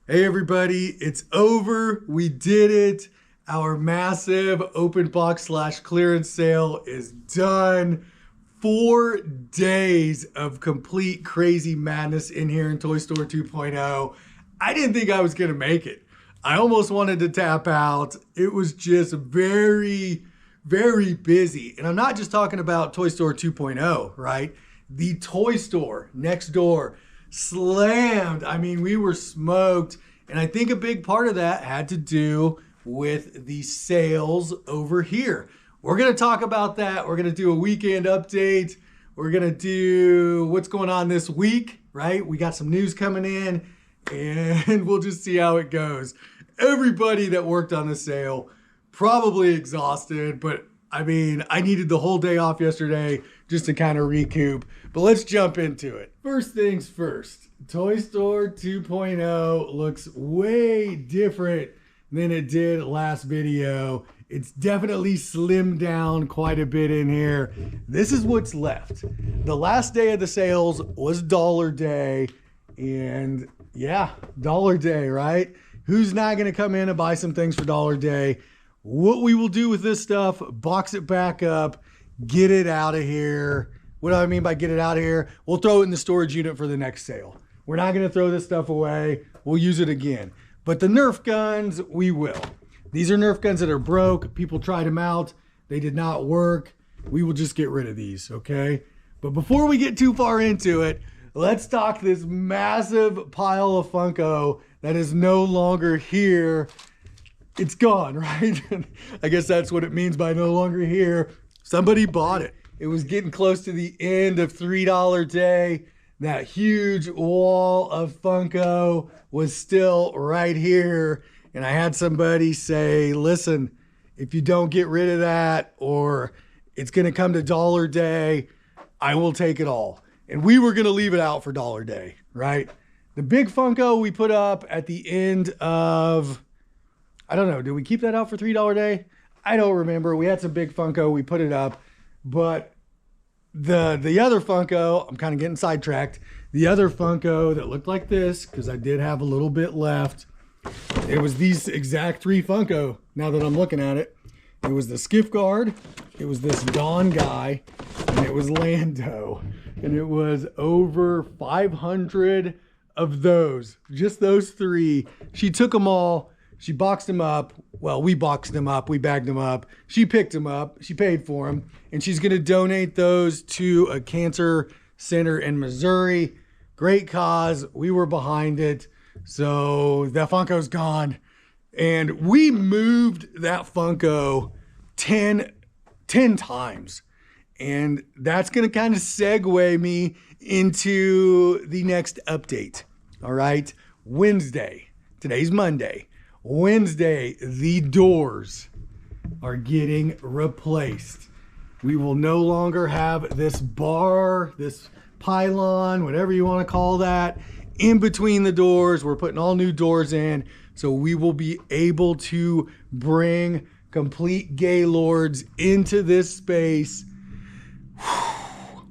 Hey everybody, it's over. We did it. Our massive open box slash clearance sale is done. 4 days of complete crazy madness in here in Toy Store 2.0. I didn't think I was going to make it. I almost wanted to tap out. It was just very, very busy. And I'm not just talking about Toy Store 2.0, right? The toy store next door slammed. I mean, we were smoked. And I think a big part of that had to do with the sales over here. We're going to talk about that. We're going to do a weekend update. We're going to do what's going on this week, right? We got some news coming in and we'll just see how it goes. Everybody that worked on the sale probably exhausted, but I mean, I needed the whole day off yesterday just to kind of recoup. But let's jump into it. First things first, Toy Store 2.0 looks way different than it did last video. It's definitely slimmed down quite a bit in here. This is what's left. The last day of the sales was Dollar Day. And yeah, Dollar Day, right? Who's not going to come in and buy some things for Dollar Day? What we will do with this stuff, box it back up, get it out of here. What do I mean by get it out of here? We'll throw it in the storage unit for the next sale. We're not going to throw this stuff away. We'll use it again. But the Nerf guns, we will. These are Nerf guns that are broke. People tried them out. They did not work. We will just get rid of these, okay? But before we get too far into it, let's talk this massive pile of Funko that is no longer here. It's gone, right? I guess that's what it means by no longer here. Somebody bought it. It was getting close to the end of $3 day. That huge wall of Funko was still right here. And I had somebody say, listen, if you don't get rid of that or it's going to come to Dollar Day, I will take it all. And we were going to leave it out for Dollar Day, right? The big Funko we put up at the end of, I don't know, did we keep that out for $3 day? I don't remember. We had some big Funko. We put it up. But the other Funko, I'm kind of getting sidetracked. The other Funko that looked like this, because I did have a little bit left. It was these exact three Funko, now that I'm looking at it. It was the Skiff Guard. It was this Dawn guy. And it was Lando. And it was over 500 of those. Just those three. She took them all. She boxed them up. Well, we boxed them up. We bagged them up. She picked them up. She paid for them. And she's going to donate those to a cancer center in Missouri. Great cause. We were behind it. So that Funko's gone. And we moved that Funko 10 times. And that's going to kind of segue me into the next update. All right. Wednesday. Today's Monday. Wednesday, the doors are getting replaced. We will no longer have this bar, this pylon, whatever you want to call that, in between the doors. We're putting all new doors in, so we will be able to bring complete Gaylords into this space.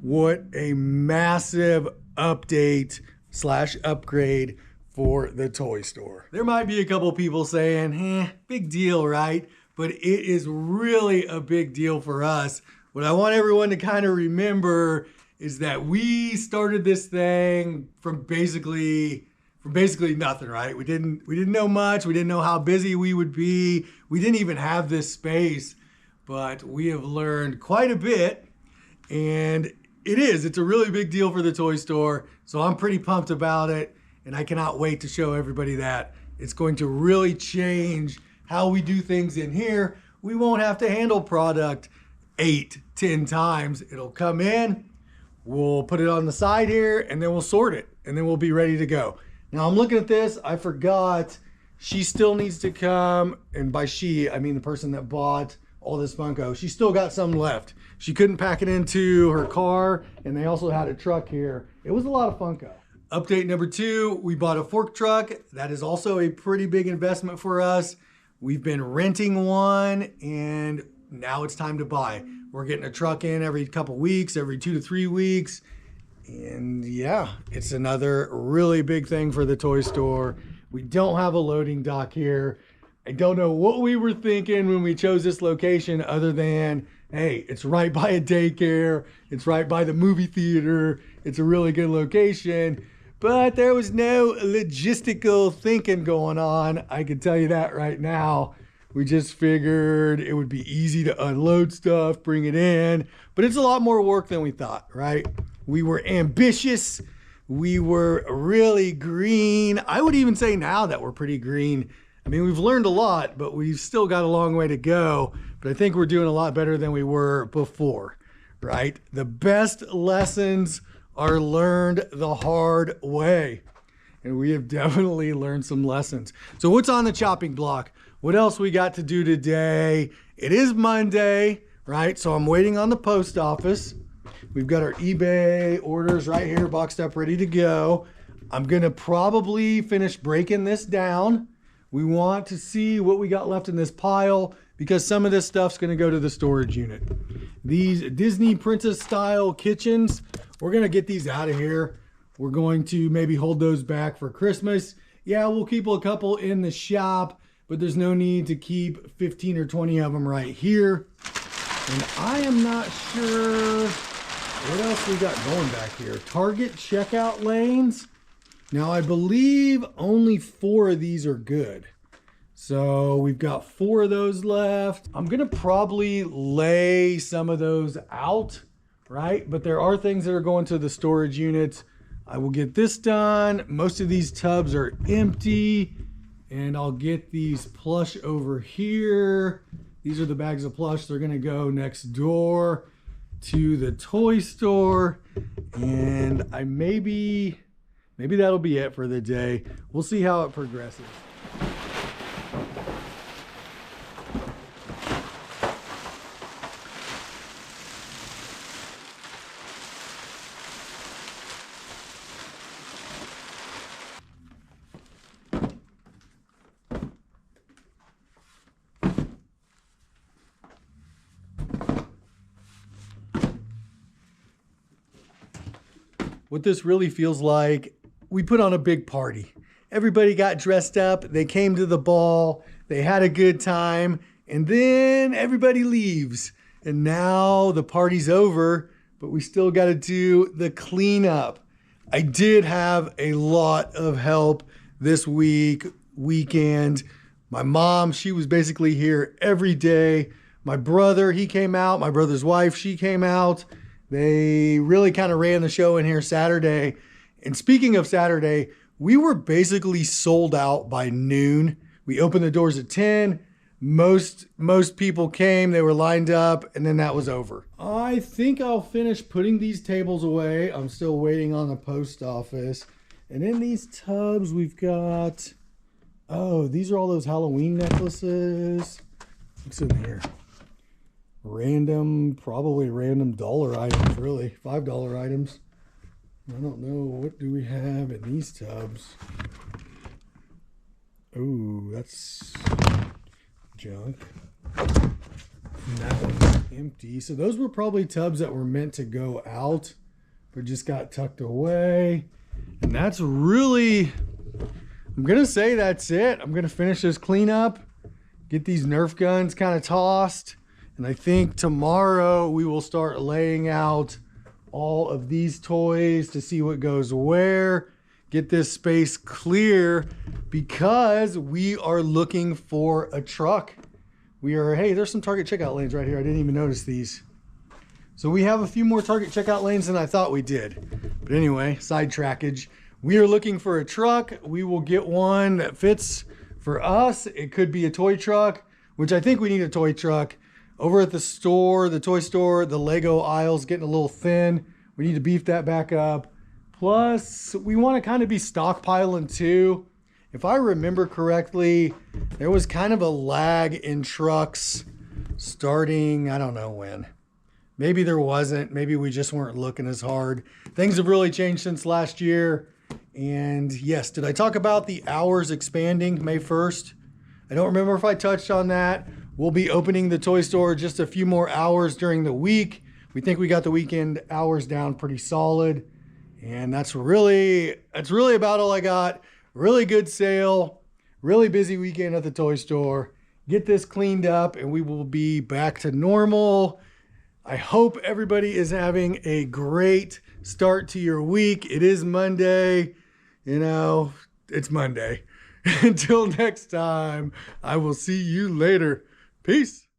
What a massive update slash upgrade for the toy store. There might be a couple people saying, big deal, right? But it is really a big deal for us. What I want everyone to kind of remember is that we started this thing from basically nothing, right? We didn't know much. We didn't know how busy we would be. We didn't even have this space, but we have learned quite a bit. And it's a really big deal for the toy store. So I'm pretty pumped about it. And I cannot wait to show everybody that. It's going to really change how we do things in here. We won't have to handle product 8-10 times. It'll come in, we'll put it on the side here, and then we'll sort it, and then we'll be ready to go. Now I'm looking at this, I forgot, she still needs to come, and by she, I mean the person that bought all this Funko. She still got some left. She couldn't pack it into her car, and they also had a truck here. It was a lot of Funko. Update number 2, we bought a fork truck. That is also a pretty big investment for us. We've been renting one and now it's time to buy. We're getting a truck in every couple weeks, every 2 to 3 weeks. And yeah, it's another really big thing for the toy store. We don't have a loading dock here. I don't know what we were thinking when we chose this location other than, hey, it's right by a daycare. It's right by the movie theater. It's a really good location. But there was no logistical thinking going on. I can tell you that right now. We just figured it would be easy to unload stuff, bring it in. But it's a lot more work than we thought, right? We were ambitious. We were really green. I would even say now that we're pretty green. I mean, we've learned a lot, but we've still got a long way to go. But I think we're doing a lot better than we were before, right? The best lessons are learned the hard way. And we have definitely learned some lessons. So what's on the chopping block? What else we got to do today? It is Monday, right? So I'm waiting on the post office. We've got our eBay orders right here, boxed up, ready to go. I'm gonna probably finish breaking this down. We want to see what we got left in this pile because some of this stuff's gonna go to the storage unit. These Disney princess style kitchens, we're gonna get these out of here. We're going to maybe hold those back for Christmas. Yeah, we'll keep a couple in the shop, but there's no need to keep 15 or 20 of them right here. And I am not sure what else we got going back here. Target checkout lanes. Now I believe only 4 of these are good. So we've got 4 of those left. I'm gonna probably lay some of those out, right? But there are things that are going to the storage units. I will get this done. Most of these tubs are empty. And I'll get these plush over here. These are the bags of plush. They're gonna go next door to the toy store. And maybe that'll be it for the day. We'll see how it progresses. What this really feels like, we put on a big party. Everybody got dressed up, they came to the ball, they had a good time, and then everybody leaves. And now the party's over, but we still got to do the cleanup. I did have a lot of help this weekend. My mom, she was basically here every day. My brother, he came out. My brother's wife, she came out. They really kind of ran the show in here Saturday. And speaking of Saturday, we were basically sold out by noon. We opened the doors at 10. Most people came, they were lined up, and then that was over. I think I'll finish putting these tables away. I'm still waiting on the post office. And in these tubs, we've got, oh, these are all those Halloween necklaces. What's in here? Probably random dollar items, really. $5 items. I don't know. What do we have in these tubs? Oh, that's junk. And that one's empty. So those were probably tubs that were meant to go out, but just got tucked away. And that's really, I'm going to say that's it. I'm going to finish this cleanup, get these Nerf guns kind of tossed. And I think tomorrow we will start laying out all of these toys to see what goes where, get this space clear because we are looking for a truck. Hey, there's some Target checkout lanes right here. I didn't even notice these. So we have a few more Target checkout lanes than I thought we did. But anyway, sidetrackage. We are looking for a truck. We will get one that fits for us. It could be a toy truck, which I think we need a toy truck. Over at the store, the toy store, the Lego aisle's getting a little thin. We need to beef that back up. Plus, we want to kind of be stockpiling too. If I remember correctly, there was kind of a lag in trucks starting, I don't know when. Maybe there wasn't. Maybe we just weren't looking as hard. Things have really changed since last year. And yes, did I talk about the hours expanding May 1st? I don't remember if I touched on that. We'll be opening the toy store just a few more hours during the week. We think we got the weekend hours down pretty solid. And that's really about all I got. Really good sale, really busy weekend at the toy store. Get this cleaned up and we will be back to normal. I hope everybody is having a great start to your week. It is Monday. You know, it's Monday. Until next time, I will see you later. Peace.